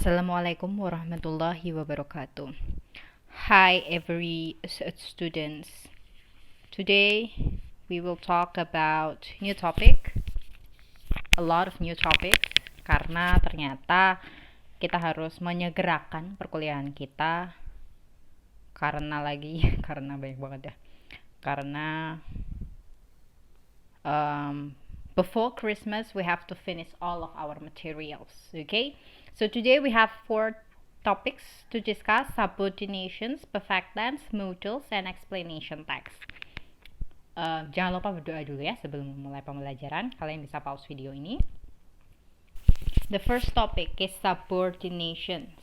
Assalamualaikum warahmatullahi wabarakatuh. Hi every students. Today we will talk about new topic, a lot of new topics karena ternyata kita harus menyegerakan perkuliahan kita karena karena banyak banget ya. Karena before Christmas we have to finish all of our materials, okay? So today we have 4 topics to discuss: subordinations, perfect tense, modules, and explanation text. Jangan lupa berdoa dulu ya sebelum mulai pembelajaran. Kalian bisa pause video ini. The first topic is subordination.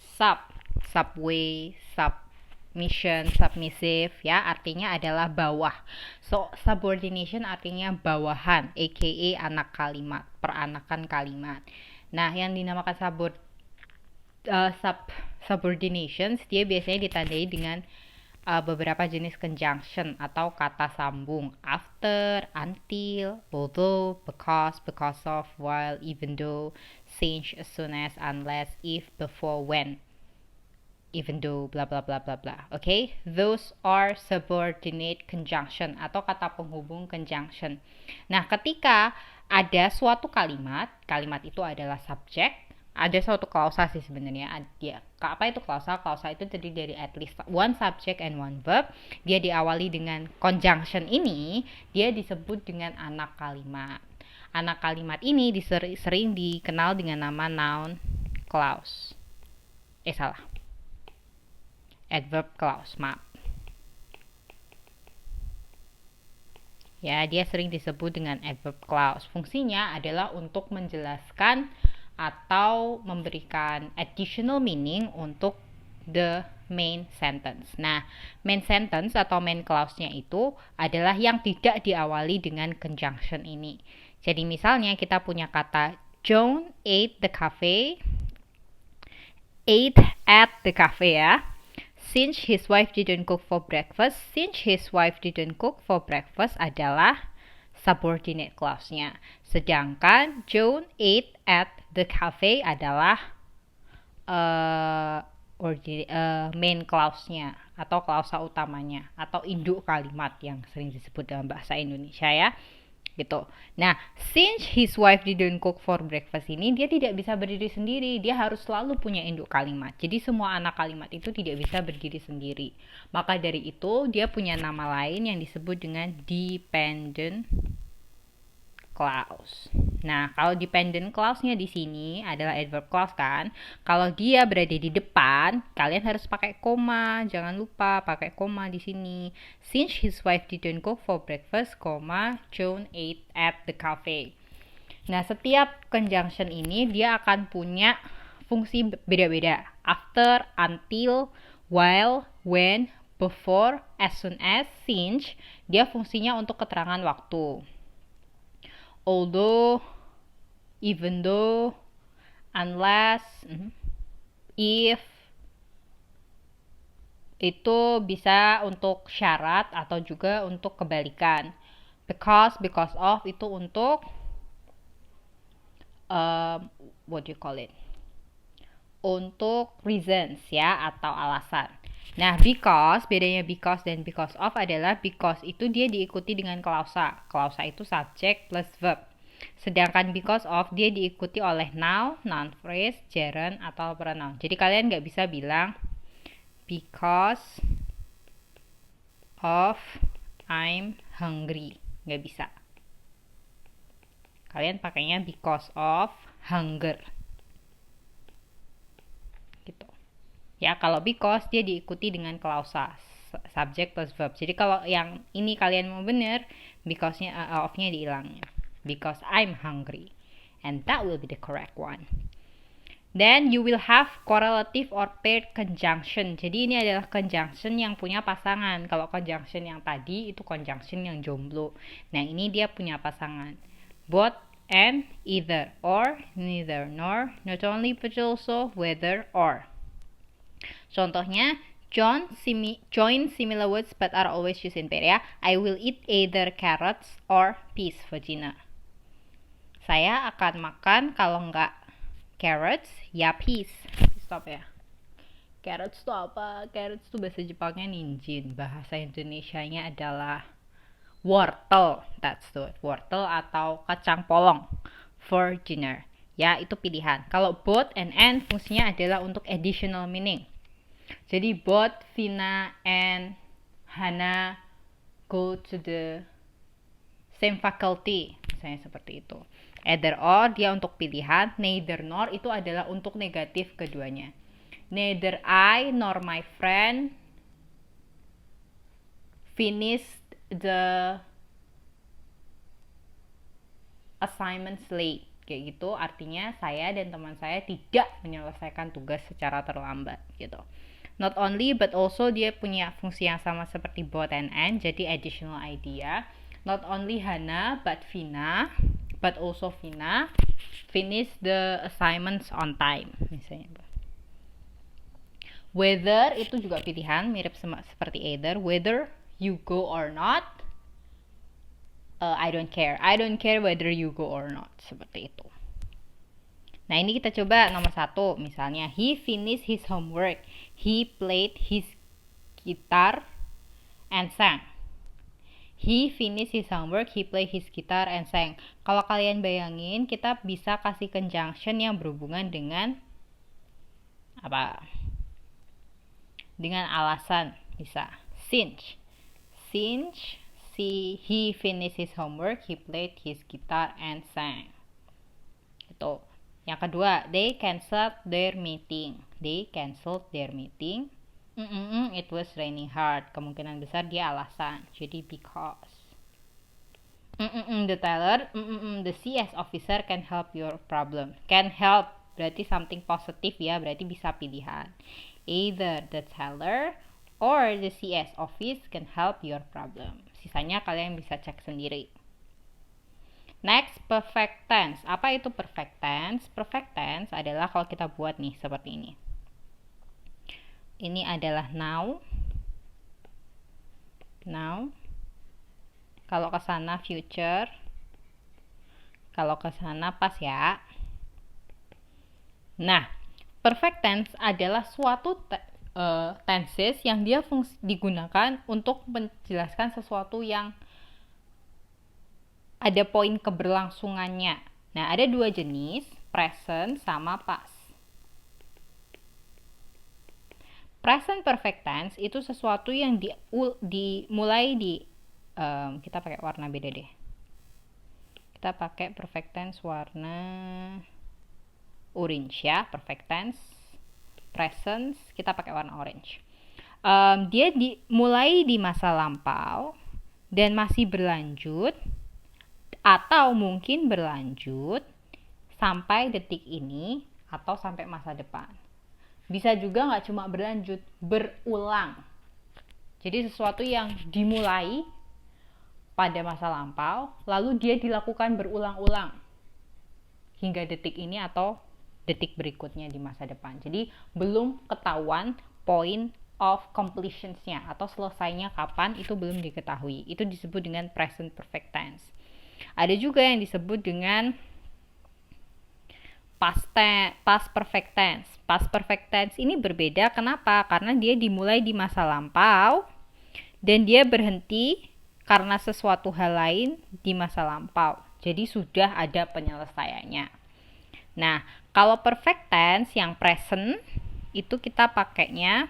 Subway, submission, submissive ya, artinya adalah bawah. So subordination artinya bawahan, aka anak kalimat, peranakan kalimat. Nah, yang dinamakan subordinations dia biasanya ditandai dengan beberapa jenis conjunction atau kata sambung: after, until, although, because of, while, even though, since, as soon as, unless, if, before, when, even though, bla bla bla bla bla. Okay, those are subordinate conjunction atau kata penghubung conjunction. Nah, ketika ada suatu kalimat itu adalah subjek. Ada suatu klausa sih sebenarnya. Apa itu klausa? Klausa itu terdiri dari at least one subject and one verb. Dia diawali dengan conjunction ini, dia disebut dengan anak kalimat. Anak kalimat ini sering dikenal dengan nama noun clause. Adverb clause, maaf. Ya, dia sering disebut dengan adverb clause. Fungsinya adalah untuk menjelaskan atau memberikan additional meaning untuk the main sentence. Nah, main sentence atau main clause-nya itu adalah yang tidak diawali dengan conjunction ini. Jadi misalnya kita punya kata John ate at the cafe ya. Since his wife didn't cook for breakfast adalah subordinate clause-nya. Sedangkan John ate at the cafe adalah main clause-nya atau klausa utamanya atau induk kalimat yang sering disebut dalam bahasa Indonesia ya. Gitu. Nah, since his wife didn't cook for breakfast ini, dia tidak bisa berdiri sendiri. Dia harus selalu punya induk kalimat. Jadi semua anak kalimat itu tidak bisa berdiri sendiri. Maka dari itu, dia punya nama lain yang disebut dengan dependent clause. Nah, kalau dependent clause-nya di sini adalah adverb clause kan. Kalau dia berada di depan, kalian harus pakai koma. Jangan lupa pakai koma di sini. Since his wife didn't cook for breakfast, John ate at the cafe. Nah, setiap conjunction ini dia akan punya fungsi beda-beda. After, until, while, when, before, as soon as, since, dia fungsinya untuk keterangan waktu. Although, even though, unless, if, itu bisa untuk syarat atau juga untuk kebalikan. Because of itu untuk untuk reasons ya atau alasan. Nah, bedanya because dan because of adalah because itu dia diikuti dengan klausa. Klausa itu subject plus verb. Sedangkan because of dia diikuti oleh noun, noun phrase, gerund atau pronoun. Jadi kalian nggak bisa bilang because of I'm hungry. Nggak bisa. Kalian pakainya because of hunger. Gitu. Ya, kalau because dia diikuti dengan klausa subject plus verb. Jadi kalau yang ini kalian mau bener, because-nya of-nya dihilangin. Because I'm hungry. And that will be the correct one. Then you will have correlative or paired conjunction. Jadi ini adalah conjunction yang punya pasangan. Kalau conjunction yang tadi itu conjunction yang jomblo. Nah, ini dia punya pasangan. Both and, either, or, neither, nor, not only but also, whether, or. Contohnya, join similar words but are always used in pair ya. I will eat either carrots or peas for dinner. Saya akan makan kalau enggak carrots, ya peas. stop ya. Carrots itu apa? Carrots itu bahasa Jepangnya ninjin, bahasa Indonesianya adalah wortel. That's the word. Wortel atau kacang polong for dinner. Ya, itu pilihan. Kalau both and fungsinya adalah untuk additional meaning. Jadi both Vina and Hana go to the same faculty, misalnya seperti itu. Either or dia untuk pilihan, neither nor itu adalah untuk negatif keduanya. Neither I nor my friend finished the assignments late. Kayak gitu, artinya saya dan teman saya tidak menyelesaikan tugas secara terlambat gitu. Not only but also dia punya fungsi yang sama seperti both and, jadi additional idea. Not only Hana but Vina, but also Vina finish the assignments on time misalnya. Whether itu juga pilihan, mirip seperti either. Whether you go or not, I don't care. I don't care whether you go or not. Seperti itu. Nah, ini kita coba nomor 1. Misalnya, he finished his homework. He played his guitar and sang. He finished his homework. He played his guitar and sang. Kalau kalian bayangin, kita bisa kasih conjunction yang berhubungan dengan apa? Dengan alasan, bisa since he finished his homework, he played his guitar and sang. Itu. Yang kedua, they canceled their meeting. It was raining hard. Kemungkinan besar dia alasan. Jadi because. The teller, the CS officer can help your problem. Can help berarti something positif ya, berarti bisa pilihan. Either the teller or the CS office can help your problem. Sisanya kalian bisa cek sendiri. Next, perfect tense. Apa itu perfect tense? Perfect tense adalah kalau kita buat nih seperti ini. Ini adalah now. Kalau ke sana future. Kalau ke sana past ya. Nah, perfect tense adalah suatu tenses yang dia digunakan untuk menjelaskan sesuatu yang ada poin keberlangsungannya. Nah, ada 2 jenis, present sama past. Present perfect tense itu sesuatu yang dimulai kita pakai warna beda deh. Kita pakai perfect tense warna orange ya, perfect tense. Present kita pakai warna orange. Dia dimulai di masa lampau dan masih berlanjut atau mungkin berlanjut sampai detik ini atau sampai masa depan. Bisa juga nggak cuma berlanjut, berulang. Jadi sesuatu yang dimulai pada masa lampau lalu dia dilakukan berulang-ulang hingga detik ini atau detik berikutnya di masa depan. Jadi belum ketahuan point of completion-nya atau selesainya kapan, itu belum diketahui. Itu disebut dengan present perfect tense. Ada juga yang disebut dengan past perfect tense. Past perfect tense ini berbeda. Kenapa? Karena dia dimulai di masa lampau dan dia berhenti karena sesuatu hal lain di masa lampau. Jadi sudah ada penyelesaiannya. Nah, kalau perfect tense yang present itu kita pakainya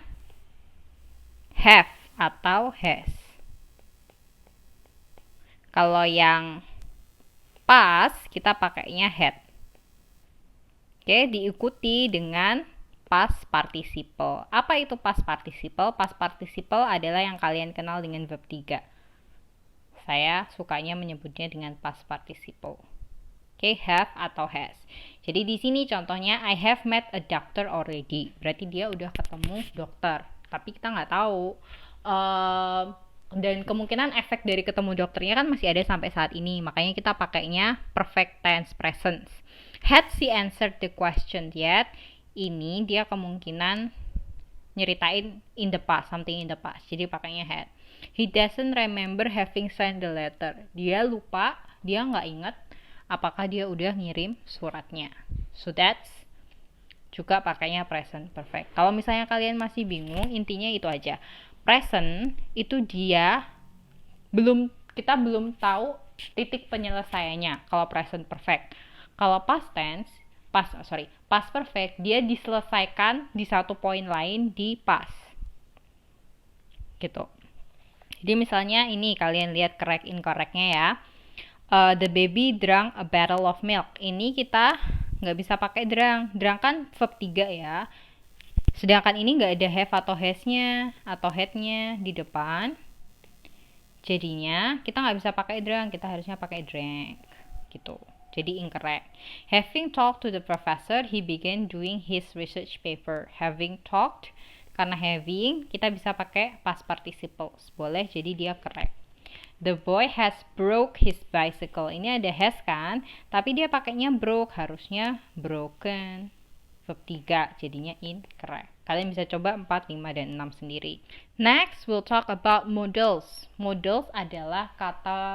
have atau has. Kalau yang past kita pakainya had. Oke, diikuti dengan past participle. Apa itu past participle? Past participle adalah yang kalian kenal dengan verb 3. Saya sukanya menyebutnya dengan past participle. Oke, have atau has. Jadi di sini contohnya I have met a doctor already. Berarti dia udah ketemu dokter. Tapi kita nggak tahu. Dan kemungkinan efek dari ketemu dokternya kan masih ada sampai saat ini. Makanya kita pakainya perfect tense present. Had she answered the question yet? Ini dia kemungkinan nyeritain in the past, something in the past. Jadi pakainya had. He doesn't remember having signed the letter. Dia lupa, dia nggak ingat apakah dia udah ngirim suratnya. So that's juga pakainya present perfect. Kalau misalnya kalian masih bingung, intinya itu aja. Present itu kita belum tahu titik penyelesaiannya kalau present perfect. Kalau past perfect, dia diselesaikan di satu poin lain di past. Gitu. Jadi misalnya ini kalian lihat correct incorrectnya ya. The baby drank a bottle of milk. Ini kita nggak bisa pakai drank. Drank kan verb 3 ya. Sedangkan ini nggak ada have atau has-nya atau had-nya di depan. Jadinya kita nggak bisa pakai drank, kita harusnya pakai drank. Gitu. Jadi incorrect. Having talked to the professor, he began doing his research paper. Having talked, karena having, kita bisa pakai past participles. Boleh, jadi dia correct. The boy has broke his bicycle. Ini ada has kan, tapi dia pakainya broke, harusnya broken. Verb 3, jadinya incorrect. Kalian bisa coba 4, 5, dan 6 sendiri. Next, we'll talk about modals. Modals adalah kata